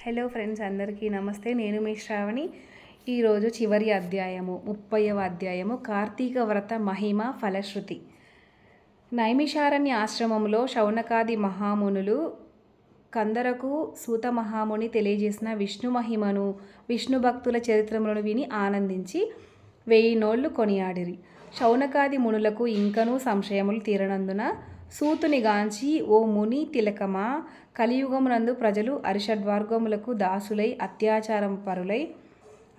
Hello friends, అందరికీ నమస్తే. నేను మీ శ్రావణి. ఈరోజు చివరి అధ్యాయము 30వ అధ్యాయము కార్తీక వ్రత మహిమ ఫలశ్రుతి. నైమిషారణ్య ఆశ్రమంలో శౌనకాది మహామునులు కందరకు సూత మహాముని తెలియజేసిన విష్ణు మహిమను, విష్ణు భక్తుల చరిత్రములను విని ఆనందించి 1000 నోళ్లు కొనియాడిరి. శౌనకాది మునులకు ఇంకనూ సంశయములు తీరనందున సూతుని గాంచి, ఓ ముని తిలకమా, కలియుగమునందు ప్రజలు అరిషడ్వర్గములకు దాసులై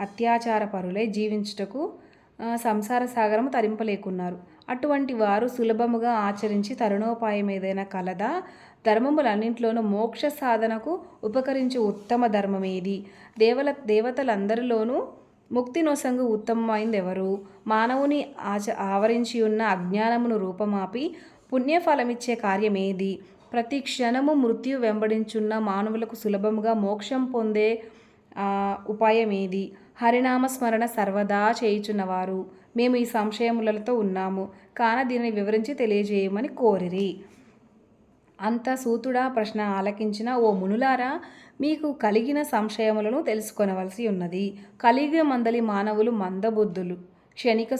అత్యాచారపరులై జీవించుటకు సంసార సాగరము తరింపలేకున్నారు. అటువంటి వారు సులభముగా ఆచరించి తరుణోపాయం ఏదైనా కలదా? ధర్మములన్నింటిలోనూ మోక్ష సాధనకు ఉపకరించు ఉత్తమ ధర్మమేది? దేవతలందరిలోనూ ముక్తి నొసంగు ఉత్తమమైందెవరు? మానవుని ఆవరించి ఉన్న అజ్ఞానమును రూపమాపి పుణ్యఫలమిచ్చే కార్యమేది? ప్రతి క్షణము మృత్యు వెంబడించున్న మానవులకు సులభముగా మోక్షం పొందే ఉపాయమేది? హరినామస్మరణ సర్వదా చేయుచున్నవారు మేము ఈ సంశయములతో ఉన్నాము, కాన దీనిని వివరించి తెలియజేయమని కోరిరి. అంత సూతుడా ప్రశ్న ఆలకించిన, ఓ మునులారా, మీకు కలిగిన సంశయములను తెలుసుకొనవలసి ఉన్నది. కలియుగమందలి మానవులు మందబుద్ధులు, క్షణిక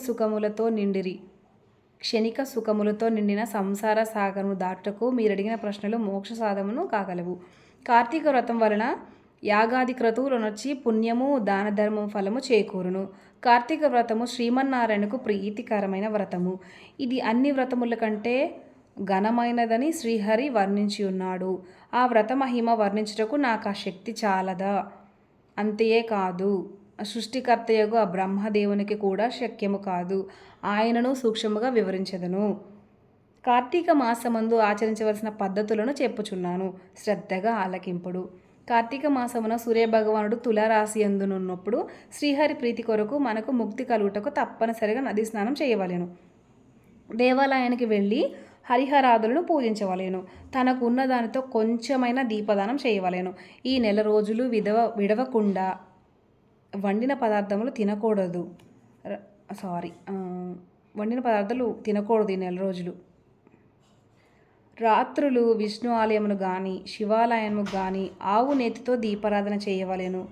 సుఖములతో నిండిన సంసార సాగరము దాటుటకు మీరడిగిన ప్రశ్నలు మోక్ష సాధనము కాగలవు. కార్తీక వ్రతం వలన యాగాది క్రతువులనొచ్చి పుణ్యము, దాన ధర్మం ఫలము చేకూరును. కార్తీక వ్రతము శ్రీమన్నారాయణకు ప్రీతికరమైన వ్రతము. ఇది అన్ని వ్రతముల కంటే ఘనమైనదని శ్రీహరి వర్ణించి ఉన్నాడు. ఆ వ్రత మహిమ వర్ణించుటకు నాకు ఆ శక్తి చాలదా? అంతయే కాదు, సృష్టికర్తయగు ఆ బ్రహ్మదేవునికి కూడా శక్యము కాదు. ఆయనను సూక్ష్మముగా వివరించెదను. కార్తీక మాసమందు ఆచరించవలసిన పద్ధతులను చెప్పుచున్నాను, శ్రద్ధగా ఆలకింపుడు. కార్తీక మాసమున సూర్యభగవానుడు తులారాశి యందునున్నప్పుడు శ్రీహరి ప్రీతి కొరకు మనకు ముక్తి కలుగుటకు తప్పనిసరిగా నదీ స్నానం చేయవలెను. దేవాలయానికి వెళ్ళి హరిహరాదులను పూజించవలెను. తనకు ఉన్న దానితో కొంచెమైన దీపదానం చేయవలెను. ఈ నెల రోజులు విడవకుండా వండిన పదార్థాలు తినకూడదు. ఈ నెల రోజులు. రాత్రులు విష్ణు ఆలయమును గాని శివాలయము గాని ఆవు నేతితో దీపారాధన చేయవలెను.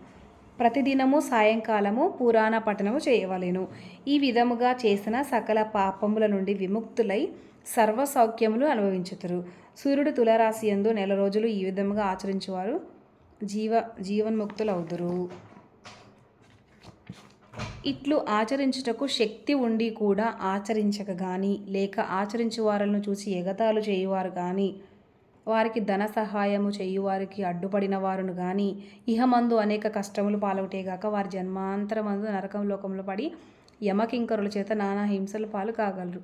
ప్రతిదినము సాయంకాలము పురాణ పఠనము చేయవలెను. ఈ విధముగా చేసిన సకల పాపముల నుండి విముక్తులై సర్వ సౌఖ్యములు అనుభవించుతారు. సూర్యుడు తులారాశి యందు నెల రోజులు ఈ విధముగా ఆచరించువారు జీవన్ముక్తులవుదురు. ఇట్లు ఆచరించుటకు శక్తి ఉండి కూడా ఆచరించక గాని, లేక ఆచరించు వారలను చూసి ఎగతాళు చేయువారు గాని, వారికి ధన సహాయము చేయువారికి అడ్డుపడిన వారును గాని ఇహమందు అనేక కష్టములు పాలవుటేగాక వారి జన్మాంతరమందు నరకం లోకంలో పడి యమకింకరుల చేత నానా హింసలు పాలు కాగలరు.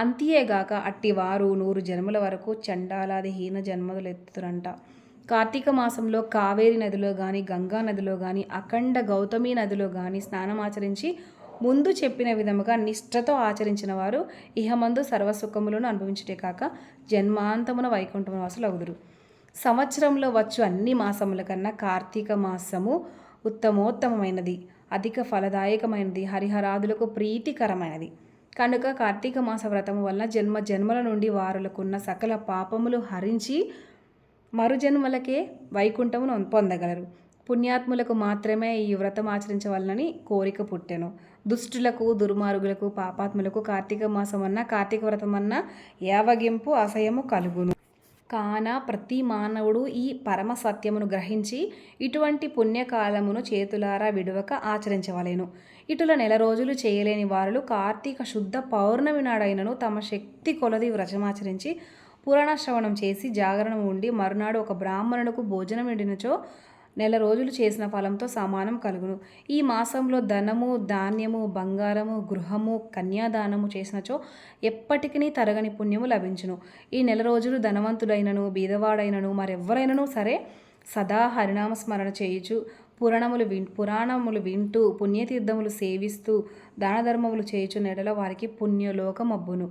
అంతియేగాక అట్టివారు 100 జన్మల వరకు చండాలాది హీన జన్మదులెత్తురంట. కార్తీక మాసంలో కావేరి నదిలో గాని, గంగా నదిలో గాని, అఖండ గౌతమి నదిలో గాని స్నానమాచరించి ముందు చెప్పిన విధముగా నిష్ఠతో ఆచరించిన వారు ఇహమందు సర్వసుఖములను అనుభవించుటే కాక జన్మాంతమున వైకుంఠమున వాసులు అవుదురు. సంవత్సరంలో వచ్చు అన్ని మాసముల కన్నా కార్తీక మాసము ఉత్తమోత్తమైనది, అధిక ఫలదాయకమైనది, హరిహరాదులకు ప్రీతికరమైనది. కనుక కార్తీక మాస వ్రతము వలన జన్మల నుండి వారులకున్న సకల పాపములు హరించి మరుజన్మలకే వైకుంఠమును పొందగలరు. పుణ్యాత్ములకు మాత్రమే ఈ వ్రతం ఆచరించవలనని కోరిక పుట్టెను. దుష్టులకు, దుర్మార్గులకు, పాపాత్ములకు కార్తీక మాసమన్నా కార్తీక వ్రతమన్నా యావగింపు అసహ్యము కలుగును. కాన ప్రతి మానవుడు ఈ పరమ సత్యమును గ్రహించి ఇటువంటి పుణ్యకాలమును చేతులారా విడువక ఆచరించవలెను. ఇటుల నెల రోజులు చేయలేని వారులు కార్తీక శుద్ధ పౌర్ణమి నాడైనను తమ శక్తి కొలది వ్రతమాచరించి పురాణ శ్రవణం చేసి జాగరణం ఉండి మరునాడు ఒక బ్రాహ్మణులకు భోజనం ఎండినచో నెల రోజులు చేసిన ఫలంతో సమానం కలుగును. ఈ మాసంలో ధనము, ధాన్యము, బంగారము, గృహము, కన్యాదానము చేసినచో ఎప్పటికీ తరగని పుణ్యము లభించును. ఈ నెల రోజులు ధనవంతుడైనను బీదవాడైనను మరెవ్వరైనను సరే సదా హరినామస్మరణ చేయుచు పురాణములు వింటూ పుణ్యతీర్థములు సేవిస్తూ దానధర్మములు చేయుచు నెడల వారికి పుణ్యలోకమబ్బును.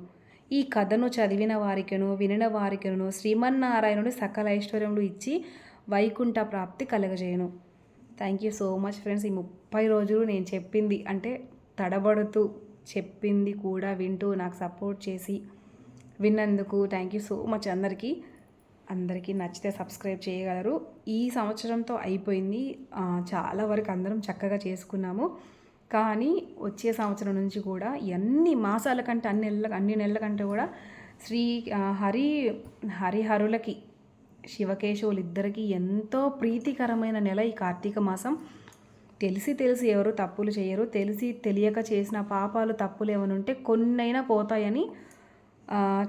ఈ కథను చదివిన వారికెను వినిన వారికెను శ్రీమన్నారాయణుడు సకల ఐశ్వర్యములు ఇచ్చి వైకుంఠ ప్రాప్తి కలగజేయును. Thank you so much friends. ఈ 30 రోజులు నేను చెప్పింది అంటే తడబడుతూ చెప్పింది కూడా వింటూ నాకు సపోర్ట్ చేసి విన్నందుకు థ్యాంక్ యూ సో మచ్ అందరికీ. అందరికీ నచ్చితే సబ్స్క్రైబ్ చేయగలరు. ఈ సంవత్సరంతో అయిపోయింది. చాలా వరకు అందరం చక్కగా చేసుకున్నాము. కానీ వచ్చే సంవత్సరం నుంచి కూడా ఎన్ని మాసాల కంటే అన్ని నెలల కంటే కూడా శ్రీ హరిహరులకి శివకేశవులిద్దరికీ ఎంతో ప్రీతికరమైన నెల ఈ కార్తీక మాసం. తెలిసి ఎవరు తప్పులు చేయరు. తెలిసి తెలియక చేసిన పాపాలు తప్పులు ఏమైనా ఉంటే కొన్నైనా పోతాయని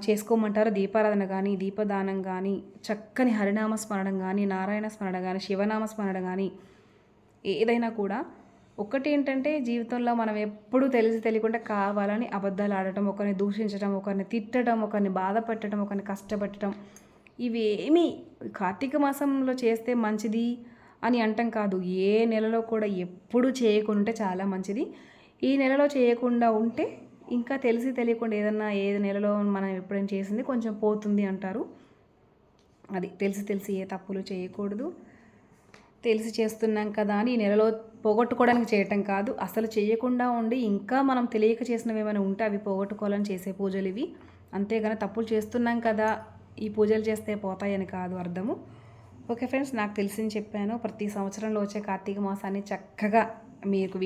చేసుకోమంటారు. దీపారాధన కానీ, దీపదానం కానీ, చక్కని హరినామ స్మరణం కానీ, నారాయణ స్మరణ కానీ, శివనామ స్మరణ కానీ, ఏదైనా కూడా ఒకటేంటంటే జీవితంలో మనం ఎప్పుడూ తెలియకుండా కావాలని అబద్ధాలు ఆడటం, ఒకరిని దూషించడం, ఒకరిని తిట్టడం, ఒకరిని బాధ పెట్టడం, ఒకరిని కష్టపెట్టడం, ఇవేమీ కార్తీక మాసంలో చేస్తే మంచిది అని అంటాం కాదు. ఏ నెలలో కూడా ఎప్పుడు చేయకుండా ఉంటే చాలా మంచిది. ఈ నెలలో చేయకుండా ఉంటే ఇంకా తెలియకుండా ఏదన్నా ఏ నెలలో మనం ఎప్పుడైనా చేసింది కొంచెం పోతుంది అంటారు. అది తెలిసి ఏ తప్పులు చేయకూడదు. తెలిసి చేస్తున్నాం కదా అని ఈ నెలలో పోగొట్టుకోవడానికి చేయటం కాదు. అసలు చేయకుండా ఉండి ఇంకా మనం తెలియక చేసినవి ఏమైనా ఉంటే అవి పోగొట్టుకోవాలని చేసే పూజలు ఇవి. అంతేగాని తప్పులు చేస్తున్నాం కదా ఈ పూజలు చేస్తే పోతాయని కాదు అర్థము. ఓకే ఫ్రెండ్స్, నాకు తెలిసింది చెప్పాను. ప్రతి సంవత్సరంలో వచ్చే కార్తీక మాసాన్ని చక్కగా మీకు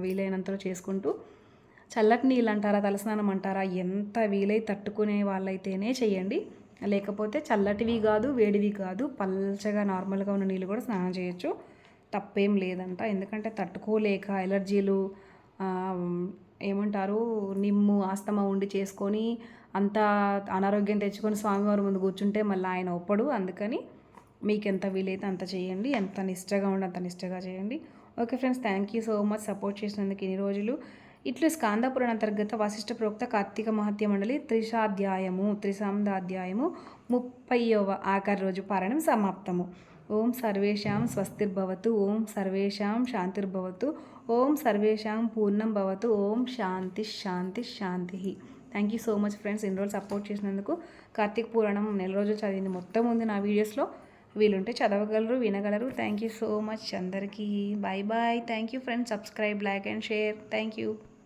వీలైనంతలో చేసుకుంటూ చల్లటి నీళ్ళు అంటారా, తలస్నానం అంటారా, ఎంత వీలై తట్టుకునే వాళ్ళైతేనే చేయండి. లేకపోతే చల్లటివి కాదు, వేడివి కాదు, పల్చగా నార్మల్గా ఉన్న నీళ్ళు కూడా స్నానం చేయొచ్చు. తప్పేం లేదంట. ఎందుకంటే తట్టుకోలేక ఎలర్జీలు ఏమంటారు నిమ్ము ఆస్తమా ఉండి చేసుకొని అంత అనారోగ్యం తెచ్చుకొని స్వామివారి ముందు కూర్చుంటే మళ్ళీ ఆయన ఒప్పడు. అందుకని మీకు ఎంత వీలైతే అంత చేయండి. ఎంత నిష్టగా ఉండి అంత నిష్టగా చేయండి. Okay friends, thank you so much support చేసినందుకు ఇన్ని రోజులు. ఇట్లు స్కాందపురాణ అంతర్గత వశిష్ఠ ప్రోక్త కార్తీక మహత్య మండలి త్రిసాందాధ్యాయము 30వ ఆఖరి రోజు పారాయణం సమాప్తము. ఓం సర్వేషాం స్వస్తిర్భవతు. ఓం సర్వేషాం శాంతిర్భవతు. ఓం సర్వేషాం పూర్ణం భవతు. ఓం శాంతి శాంతి శాంతి. Thank you so much friends, ఇన్ని రోజులు సపోర్ట్ చేసినందుకు. కార్తీక పురాణం నెల రోజులు చదివింది మొత్తం ఉంది నా వీడియోస్లో. వీలుంటే చదవగలరు, వినగలరు. థ్యాంక్ యూ సో మచ్ అందరికీ. Bye bye. Thank you friends. Subscribe, like and share. Thank you.